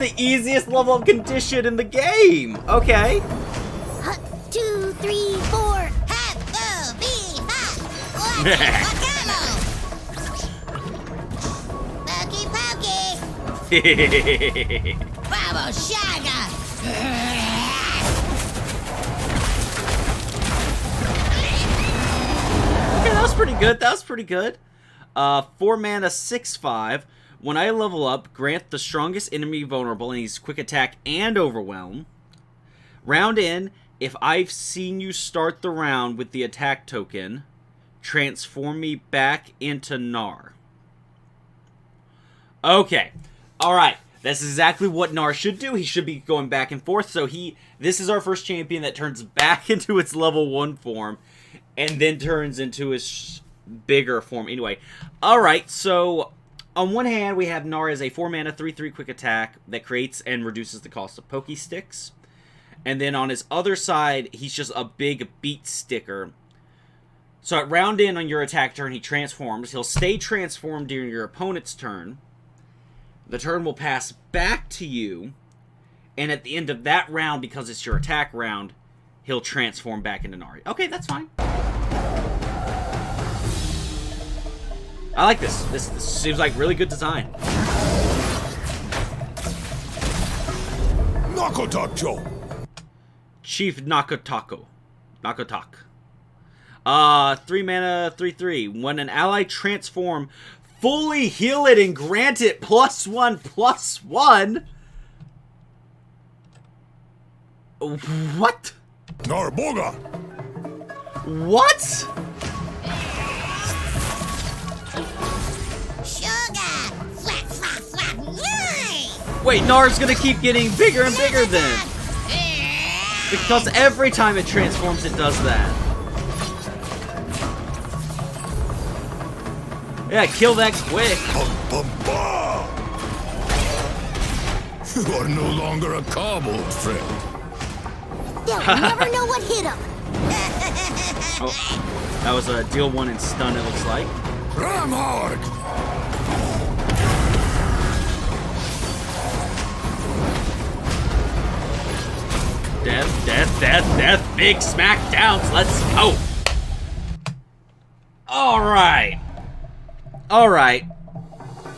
The easiest level of condition in the game. Okay. 2, 3, 4. Pokey pokey. Bravo Shaga. Okay, that was pretty good. That was pretty good. 4 mana, 6/5. When I level up, grant the strongest enemy vulnerable, and he's quick attack and overwhelm. Round in, if I've seen you start the round with the attack token, transform me back into Gnar. Okay. Alright. That's exactly what Gnar should do. He should be going back and forth. So this is our first champion that turns back into its level 1 form, and then turns into its bigger form. Anyway. Alright, so on one hand, we have Gnar as a 4 mana, 3/3 quick attack that creates and reduces the cost of Poke Sticks. And then on his other side, he's just a big beat sticker. So at round in on your attack turn, he transforms. He'll stay transformed during your opponent's turn. The turn will pass back to you. And at the end of that round, because it's your attack round, he'll transform back into Gnar. Okay, that's fine. I like this. This seems like really good design. Nakotacho. Chief Nakotak. 3 mana, 3/3. When an ally transform, fully heal it and grant it +1/+1. What? Narboga. What? Sugar. Flap, flap, flap. Yay! Wait, Gnar's gonna keep getting bigger and bigger then. Because every time it transforms, it does that. Yeah, kill that quick. You are no longer a kobold, friend. They'll never know what hit him. Oh, that was a deal 1 and stun, it looks like. Ramhorg! Death, death, death, death. Big smackdowns. Let's go. Alright. Alright.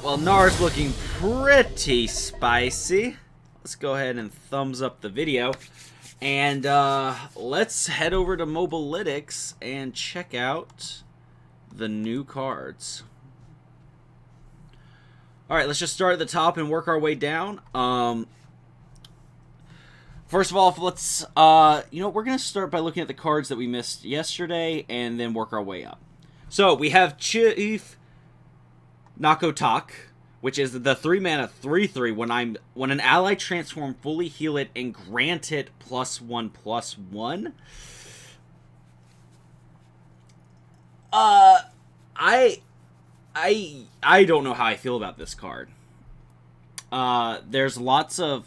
Well, Gnar's looking pretty spicy. Let's go ahead and thumbs up the video. And let's head over to Mobilytics and check out the new cards. Alright, let's just start at the top and work our way down. First of all, let's, we're going to start by looking at the cards that we missed yesterday and then work our way up. So, we have Chief Nakotak, which is the 3 mana 3/3. When an ally transform, fully heal it and grant it +1/+1. I don't know how I feel about this card. There's lots of...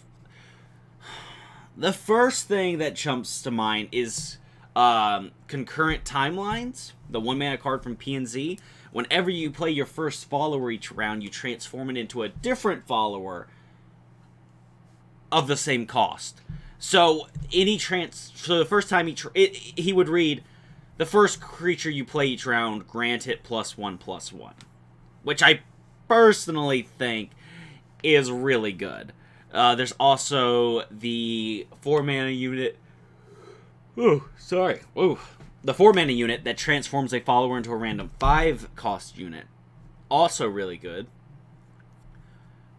The first thing that jumps to mind is concurrent timelines, the 1 mana card from PNZ. Whenever you play your first follower each round, you transform it into a different follower of the same cost. So so the first time he would read, the first creature you play each round, grant it +1/+1, which I personally think is really good. There's also the 4 mana unit. Ooh, sorry. Ooh. The 4 mana unit that transforms a follower into a random 5 cost unit. Also really good.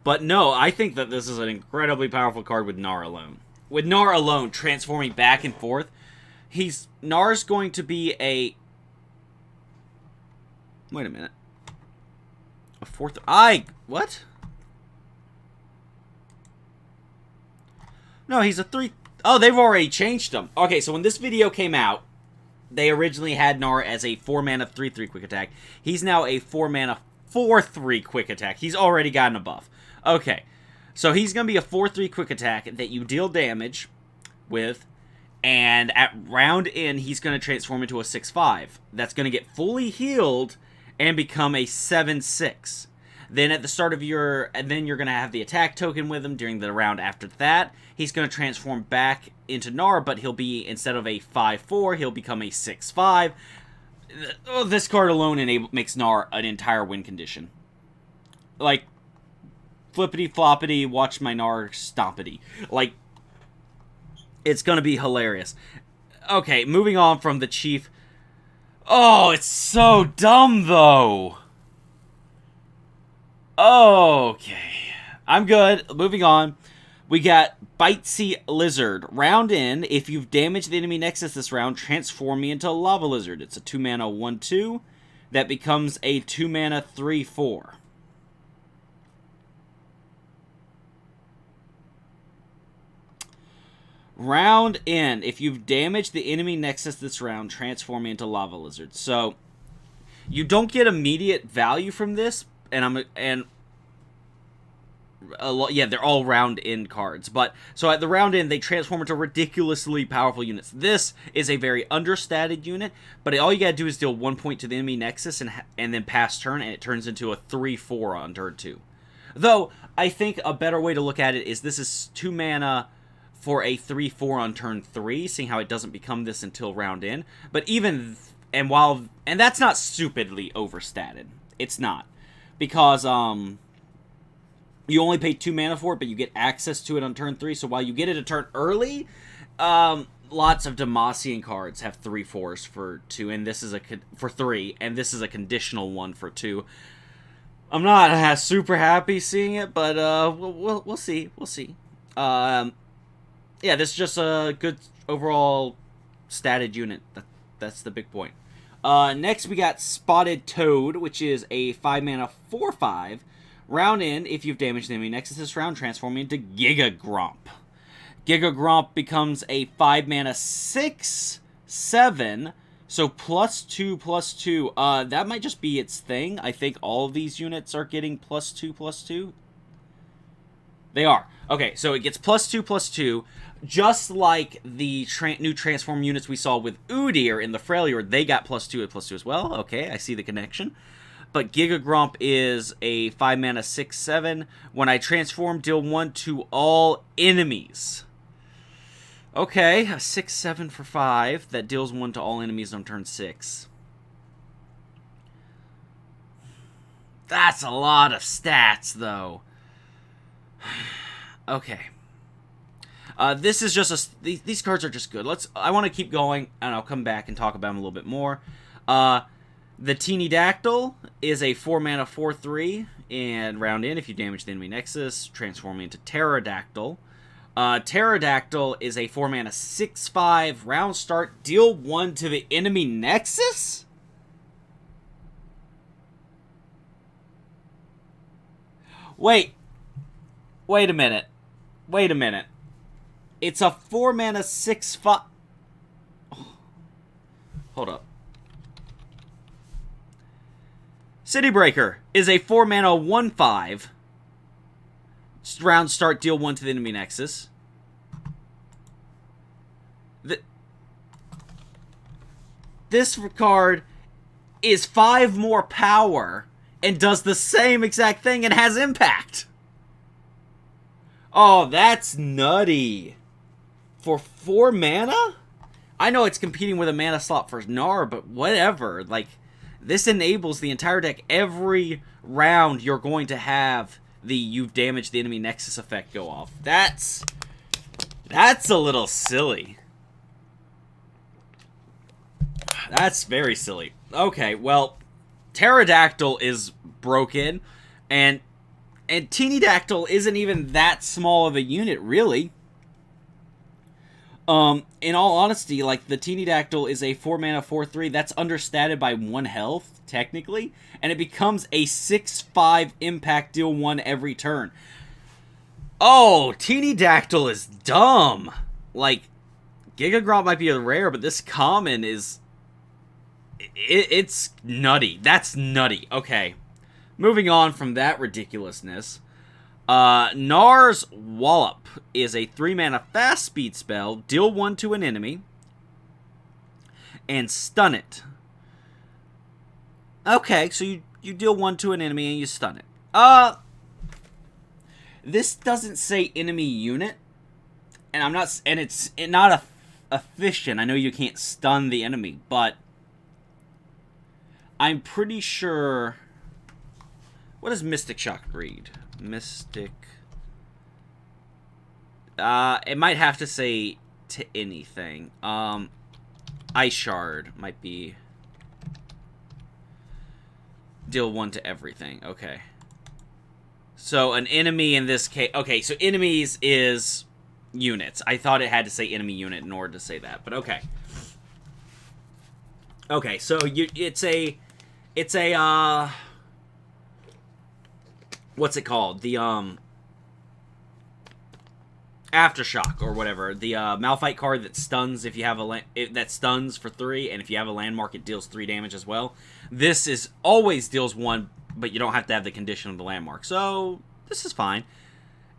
But no, I think that this is an incredibly powerful card with Gnar alone. With Gnar alone transforming back and forth, Gnar's going to be a... Wait a minute. A 4th... What? No, he's a 3... Oh, they've already changed him. Okay, so when this video came out, they originally had Gnar as a 4 mana 3/3 quick attack. He's now a 4 mana 4/3 quick attack. He's already gotten a buff. Okay, so he's going to be a 4/3 quick attack that you deal damage with, and at round end, he's going to transform into a 6/5. That's going to get fully healed and become a 7/6. Then at the start of your... And then you're going to have the attack token with him during the round after that. He's going to transform back into Nara, but he'll be, instead of a 5-4, he'll become a 6-5. This card alone makes Nara an entire win condition. Like, flippity floppity, watch my Nara stompity. Like, it's going to be hilarious. Okay, moving on from the Chief. Oh, it's so dumb, though. Okay. I'm good. Moving on. We got Bitey Lizard. Round in, if you've damaged the enemy Nexus this round, transform me into a Lava Lizard. It's a 2-mana 1-2 that becomes a 2-mana 3-4. Round in, if you've damaged the enemy Nexus this round, transform me into Lava Lizard. So, you don't get immediate value from this, yeah, they're all round in cards. But so at the round in, they transform into ridiculously powerful units. This is a very understated unit, but all you gotta do is deal 1 point to the enemy Nexus and then pass turn, and it turns into a 3-4 on turn 2. Though I think a better way to look at it is this is 2 mana for a 3-4 on turn 3, seeing how it doesn't become this until round in. But even and that's not stupidly overstated. It's not, because you only pay 2 mana for it, but you get access to it on turn 3. So while you get it a turn early, lots of Demacian cards have 3-4s for 2, and this is for 3, and this is a conditional one for 2. I'm not super happy seeing it, but we'll see. We'll see. Yeah, this is just a good overall statted unit. That's the big point. Next, we got Spotted Toad, which is a 5-mana 4-5. Round in, if you've damaged the enemy Nexus this round, transform me into Giga Gromp. Giga Gromp becomes a 5-mana 6-7. So +2/+2. That might just be its thing. I think all of these units are getting +2/+2. They are. Okay, so it gets +2/+2, just like the new transform units we saw with Udyr in the Failure. They got +2/+2 as well. Okay, I see the connection. But Giga Gromp is a 5-mana 6/7. When I transform, deal 1 to all enemies. Okay, a 6/7 for 5 that deals 1 to all enemies on turn 6. That's a lot of stats, though. Okay. This is just these cards are just good. I want to keep going, and I'll come back and talk about them a little bit more. The Pterodactyl is a 4-mana 4/3, and round in, if you damage the enemy Nexus, transform into Pterodactyl. Pterodactyl is a 4-mana 6/5, round start, deal 1 to the enemy Nexus? Wait a minute. It's a 4-mana 6/5. Oh. Hold up. City Breaker is a 4-mana 1/5. Round start, deal 1 to the enemy Nexus. This card is 5 more power and does the same exact thing and has impact. Oh, that's nutty. For 4 mana? I know it's competing with a mana slot for Nara, but whatever. Like, this enables the entire deck. Every round you're going to have the you've damaged the enemy Nexus effect go off. That's a little silly. That's very silly. Okay, well, Pterodactyl is broken, and Pterodactyl isn't even that small of a unit, really. In all honesty, like, the Pterodactyl is a 4-mana 4/3. That's understated by 1 health, technically. And it becomes a 6/5 impact, deal 1 every turn. Oh, Pterodactyl is dumb. Like, Giga Gromp might be a rare, but this common is... It's nutty. That's nutty. Okay. Moving on from that ridiculousness. Gnar's Wallop is a 3-mana fast speed spell. Deal 1 to an enemy. And stun it. Okay, so you deal 1 to an enemy and you stun it. This doesn't say enemy unit, and I'm not, and it's not efficient. I know you can't stun the enemy, but I'm pretty sure. What does Mystic Shock read? Mystic. It might have to say to anything. Ice Shard might be. Deal 1 to everything. Okay. So an enemy in this case. Okay, so enemies is units. I thought it had to say enemy unit in order to say that, but okay. Okay, so it's a what's it called? The Aftershock or whatever. The Malphite card that stuns if you have that stuns for 3, and if you have a landmark, it deals 3 damage as well. This is always deals 1, but you don't have to have the condition of the landmark. So this is fine.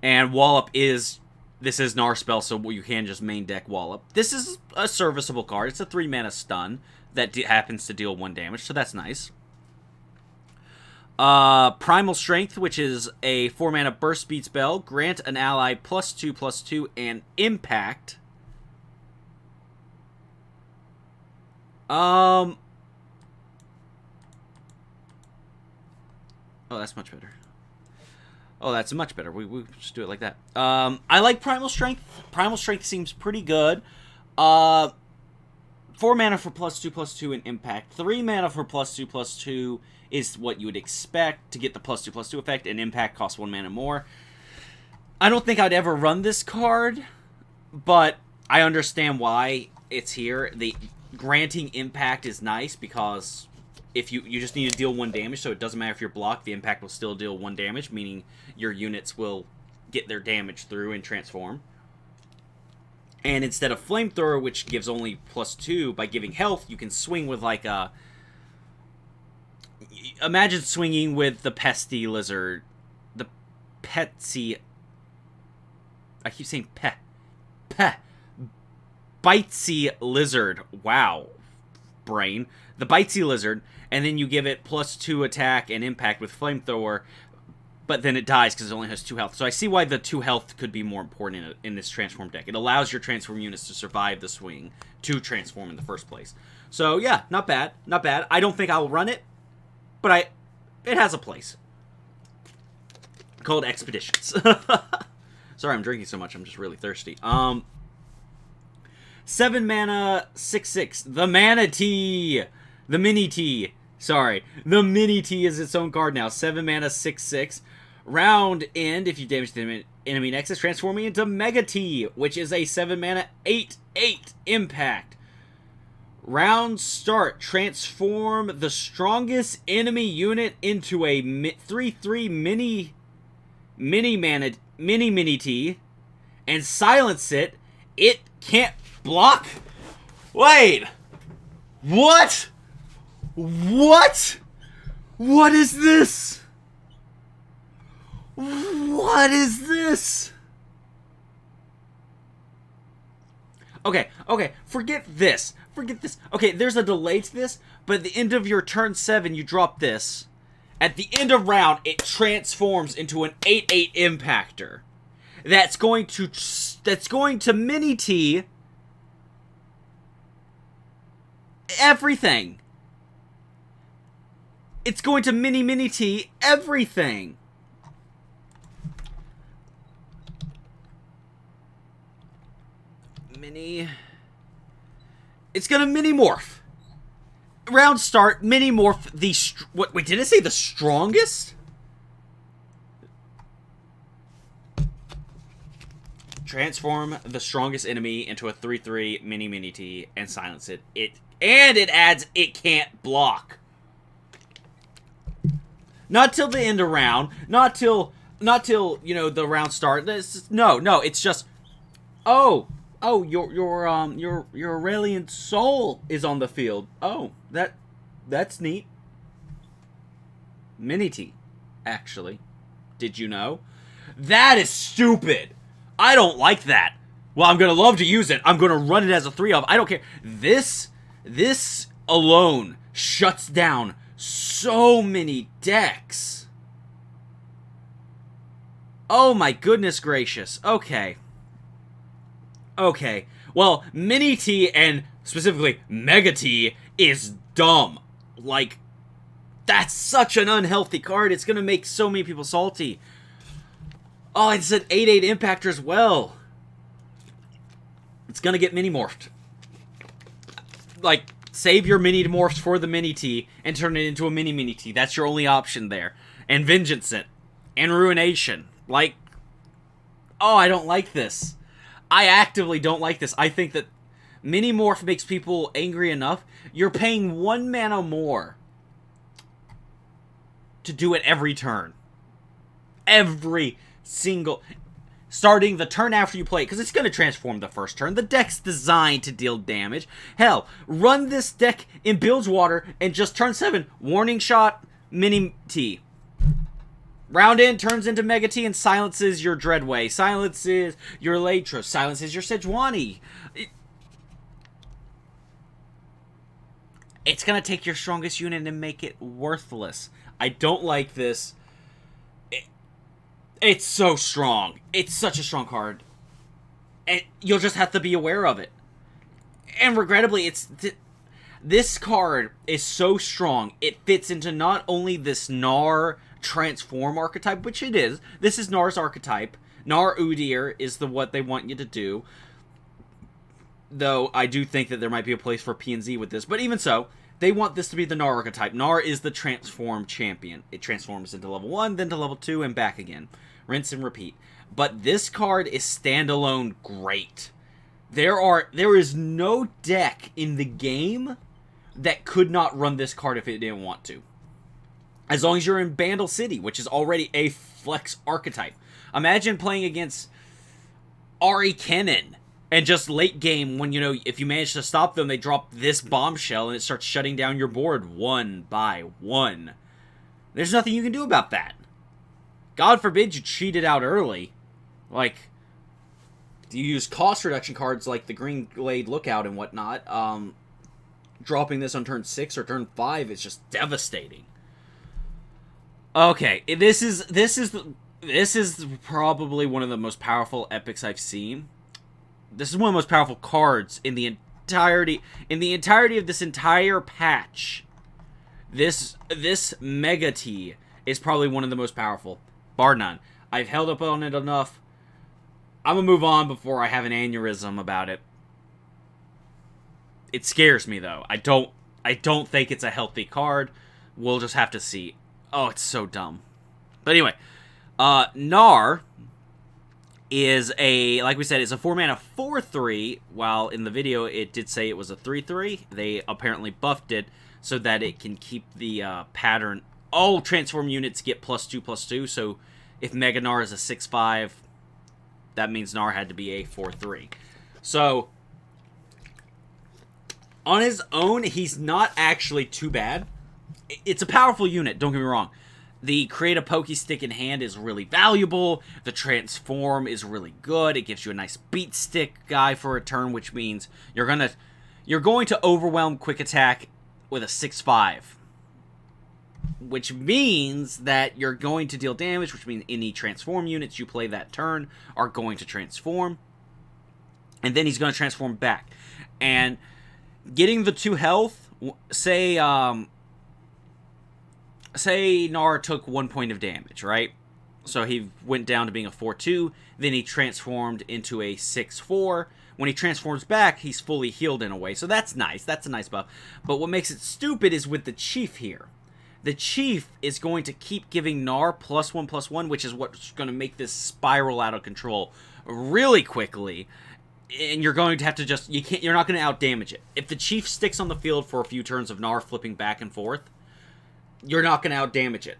And Wallop is Gnar spell, so you can just main deck Wallop. This is a serviceable card. It's a 3 mana stun that happens to deal 1 damage, so that's nice. Primal Strength, which is a 4 mana burst speed spell. Grant an ally +2/+2 and impact. Oh, that's much better. Oh, that's much better. We just do it like that. I like Primal Strength. Primal Strength seems pretty good. 4 mana for +2/+2 and impact. 3 mana for +2/+2 is what you would expect to get the +2/+2 effect, and impact costs 1 mana more. I don't think I'd ever run this card, but I understand why it's here. The granting impact is nice because if you just need to deal 1 damage, so it doesn't matter if you're blocked, the impact will still deal 1 damage, meaning your units will get their damage through and transform. And instead of Flamethrower, which gives only +2, by giving health, you can swing with like a... Imagine swinging with the Bitey Lizard. The Petsy... I keep saying Bitey Lizard. Wow. Brain. The Bitey Lizard, and then you give it +2 attack and impact with Flamethrower, but then it dies because it only has 2 health. So I see why the 2 health could be more important in this transform deck. It allows your transform units to survive the swing to transform in the first place. So yeah, not bad. Not bad. I don't think I'll run it, but it has a place. Called Expeditions. Sorry, I'm drinking so much. I'm just really thirsty. 7 mana, 6/6. The Manatee. The Mini-T. Sorry. The Mini-T is its own card now. 7 mana, 6/6. Round end, if you damage the enemy nexus, transforming into Mega-T, which is a 7 mana, 8/8 impact. Round start, transform the strongest enemy unit into a 3/3 Mini-T and silence it. It can't block. Wait. What? What? What is this? What is this? Okay, forget this. Forget this. Okay, there's a delay to this, but at the end of your turn 7, you drop this. At the end of round, it transforms into an 8/8 impactor. That's going to Mini-T everything. It's going to Mini-T everything. It's gonna Minimorph. Round start, Minimorph the... Wait, did it say the strongest? Transform the strongest enemy into a 3/3 Mini-T and silence it. And it adds it can't block. Not till the end of round. Not till you know the round start. No, it's just your Aurelian Soul is on the field. Oh, that's neat. Mini-T, actually. Did you know? That is stupid. I don't like that. Well, I'm gonna love to use it. I'm gonna run it as a 3-of. I don't care. This alone shuts down so many decks. Oh my goodness gracious. Okay. Okay. Well, Mini T and specifically Mega T is dumb. Like, that's such an unhealthy card. It's gonna make so many people salty. Oh, it's an 8/8 impactor as well. It's gonna get mini-morphed. Like, save your mini-morphs for the Mini-T and turn it into a mini-Mini-T. That's your only option there. And Vengeance it. And Ruination. Like, oh, I don't like this. I actively don't like this. I think that Minimorph makes people angry enough. You're paying 1 mana more to do it every turn. Every single... Starting the turn after you play it, because it's going to transform the first turn. The deck's designed to deal damage. Hell, run this deck in Bilgewater and just turn 7. Warning Shot, Mini-T. Round in, turns into Mega T and silences your Dreadway. Silences your Latros. Silences your Sejuani. It's going to take your strongest unit and make it worthless. I don't like this. It's so strong. It's such a strong card. And you'll just have to be aware of it. And regrettably, this card is so strong. It fits into not only this Gnar transform archetype, which it is. This is Gnar's archetype. Gnar Udyr is what they want you to do. Though I do think that there might be a place for P&Z with this. But even so, they want this to be the Gnar archetype. Gnar is the transform champion. It transforms into level 1, then to level 2, and back again. Rinse and repeat. But this card is standalone great. There is no deck in the game that could not run this card if it didn't want to. As long as you're in Bandle City, which is already a flex archetype. Imagine playing against Ari Kennen, and just late game, when, if you manage to stop them, they drop this bombshell, and it starts shutting down your board one by one. There's nothing you can do about that. God forbid you cheat it out early. Like, you use cost reduction cards like the Green Glade Lookout and whatnot. Dropping this on turn 6 or turn 5 is just devastating. Okay, this is probably one of the most powerful epics I've seen. This is one of the most powerful cards in the entirety of this entire patch. This Mega T is probably one of the most powerful, bar none. I've held up on it enough. I'm gonna move on before I have an aneurysm about it. It scares me though. I don't think it's a healthy card. We'll just have to see. Oh, it's so dumb. But anyway, Gnar is like we said, is a 4-mana 4/3, while in the video it did say it was a 3/3. They apparently buffed it so that it can keep the pattern. All transform units get +2/+2, so if Mega Gnar is a 6/5, that means Gnar had to be a 4/3. So, on his own, he's not actually too bad. It's a powerful unit, don't get me wrong. The create a pokey stick in hand is really valuable. The transform is really good. It gives you a nice beat stick guy for a turn, which means you're going to overwhelm quick attack with a 6/5. Which means that you're going to deal damage, which means any transform units you play that turn are going to transform. And then he's going to transform back. And getting the 2 health, say Nara took 1 point of damage, right? So he went down to being a 4/2, then he transformed into a 6/4. When he transforms back, he's fully healed in a way, so that's nice. That's a nice buff. But what makes it stupid is with the Chief here. The Chief is going to keep giving Gnar +1/+1, which is what's going to make this spiral out of control really quickly. And you're going to have to you're not going to outdamage it. If the Chief sticks on the field for a few turns of Gnar flipping back and forth, you're not going to outdamage it.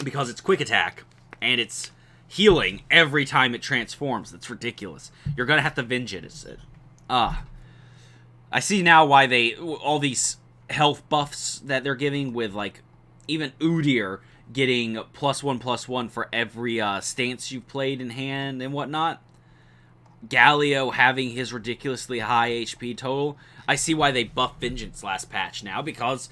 Because it's quick attack, and it's healing every time it transforms. That's ridiculous. You're going to have to venge it. I see now why all these health buffs that they're giving with, like, even Udyr getting +1/+1 for every stance you've played in hand and whatnot. Galio having his ridiculously high HP total. I see why they buffed Vengeance last patch now, because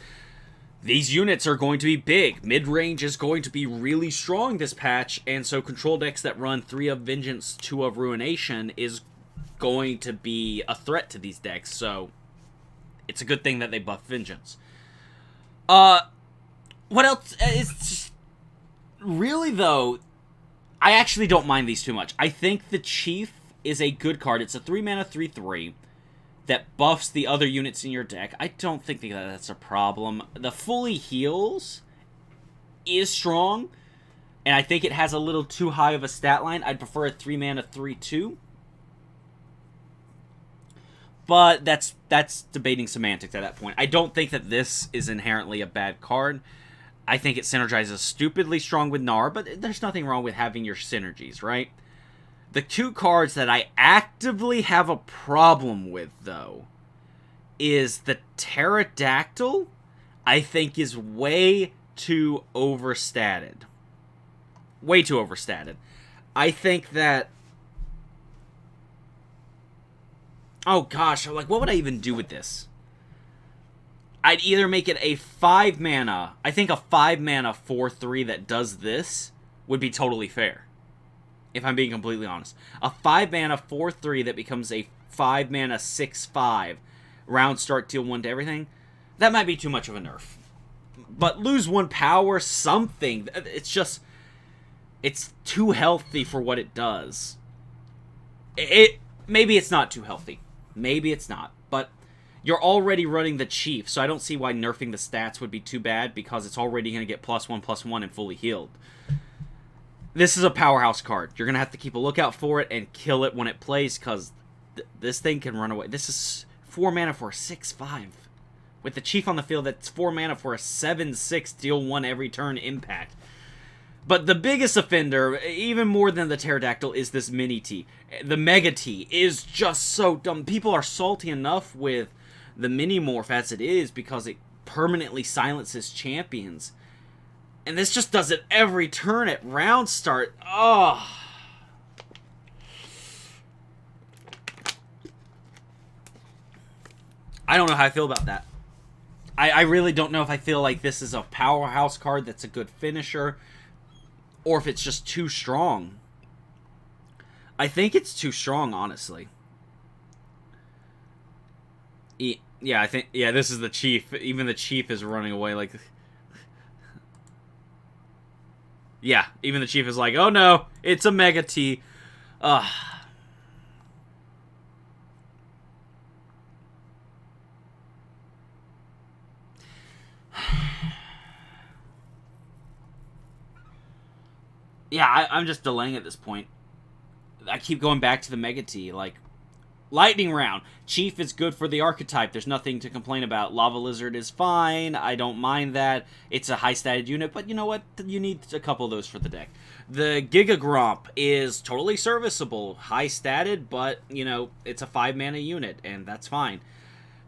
these units are going to be big. Mid-range is going to be really strong this patch, and so control decks that run 3 of Vengeance, 2 of Ruination is going to be a threat to these decks, so it's a good thing that they buff Vengeance. What else? It's just, really, though, I actually don't mind these too much. I think the Chief is a good card. It's a 3-mana 3/3 that buffs the other units in your deck. I don't think that that's a problem. The fully heals is strong, and I think it has a little too high of a stat line. I'd prefer a 3-mana 3/2. But that's debating semantics at that point. I don't think that this is inherently a bad card. I think it synergizes stupidly strong with Nara, but there's nothing wrong with having your synergies, right? The 2 cards that I actively have a problem with, though, is the Pterodactyl, I think, is way too overstated. Way too overstated. I think that... Oh gosh, like, what would I even do with this? I'd either make it a 5-mana... I think a 5-mana 4/3 that does this would be totally fair, if I'm being completely honest. A 5-mana 4/3 that becomes a 5-mana 6/5, round start, deal 1 to everything, that might be too much of a nerf. But lose 1 power, something. It's just... It's too healthy for what it does. Maybe it's not too healthy. Maybe it's not. But you're already running the Chief, so I don't see why nerfing the stats would be too bad, because it's already going to get +1/+1 and fully healed. This is a powerhouse card. You're going to have to keep a lookout for it and kill it when it plays, because this thing can run away. This is 4 mana for a 6/5. With the Chief on the field, that's 4 mana for a 7/6, deal 1 every turn impact. But the biggest offender, even more than the Pterodactyl, is this Mini T. The Mega T is just so dumb. People are salty enough with the Minimorph as it is because it permanently silences champions. And this just does it every turn at round start. Oh. I don't know how I feel about that. I really don't know if I feel like this is a powerhouse card that's a good finisher, or if it's just too strong. I think it's too strong, honestly. Yeah, I think... Yeah, this is the Chief. Even the Chief is running away like... Yeah, even the Chief is like, oh no, it's a Mega T. Ugh. Yeah, I'm just delaying at this point. I keep going back to the Mega T. Like, Lightning Round. Chief is good for the archetype. There's nothing to complain about. Lava Lizard is fine. I don't mind that. It's a high-statted unit, but you know what? You need a couple of those for the deck. The Giga Gromp is totally serviceable. High-statted, but, you know, it's a 5-mana unit, and that's fine.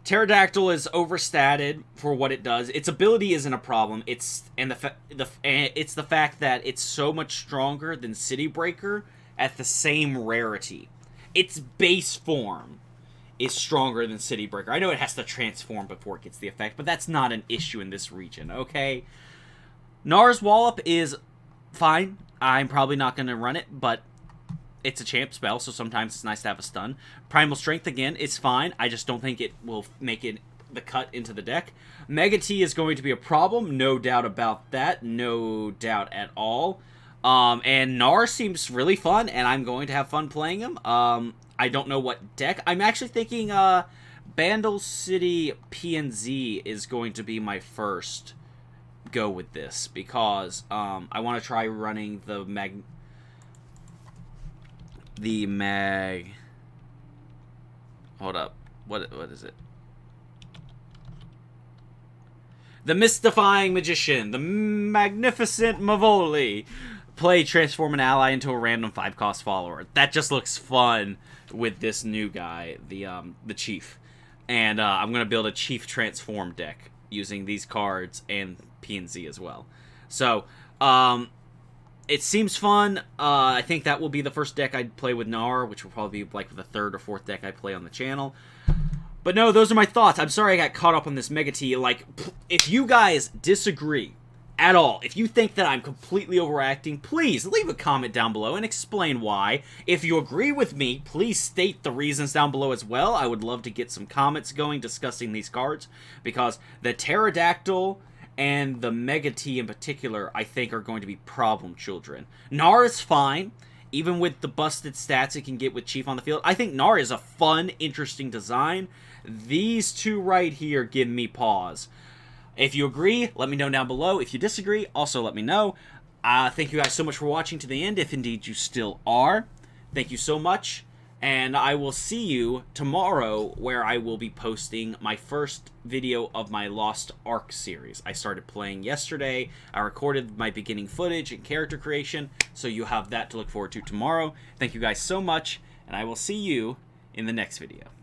Pterodactyl is overstated for what it does. Its ability isn't a problem. It's the fact that it's so much stronger than City Breaker at the same rarity. Its base form is stronger than City Breaker. I know it has to transform before it gets the effect, but that's not an issue in this region, okay? Nara's Wallop is fine. I'm probably not going to run it, but it's a champ spell, so sometimes it's nice to have a stun. Primal Strength, again, is fine. I just don't think it will make it the cut into the deck. Mega T is going to be a problem, no doubt about that. No doubt at all. And Gnar seems really fun, and I'm going to have fun playing him. I don't know what deck. I'm actually thinking Bandle City PNZ is going to be my first go with this, because I want to try running the Hold up. What is it? The Mystifying Magician. The Magnificent Mavoli. Play, transform an ally into a random 5-cost follower. That just looks fun with this new guy, the Chief. And I'm going to build a Chief transform deck using these cards and PNZ as well. So, it seems fun. I think that will be the first deck I'd play with Nara, which will probably be like the 3rd or 4th deck I play on the channel. But no, those are my thoughts. I'm sorry I got caught up on this Mega T. Like, if you guys disagree at all, if you think that I'm completely overacting, please leave a comment down below and explain why. If you agree with me, please state the reasons down below as well. I would love to get some comments going discussing these cards, because the Pterodactyl and the Mega T in particular, I think, are going to be problem children. Nara's fine. Even with the busted stats it can get with Chief on the field, I think Nara is a fun, interesting design. These two right here give me pause. If you agree, let me know down below. If you disagree, also let me know. Thank you guys so much for watching to the end, if indeed you still are. Thank you so much, and I will see you tomorrow, where I will be posting my first video of my Lost Ark series. I started playing yesterday. I recorded my beginning footage and character creation, so you have that to look forward to tomorrow. Thank you guys so much, and I will see you in the next video.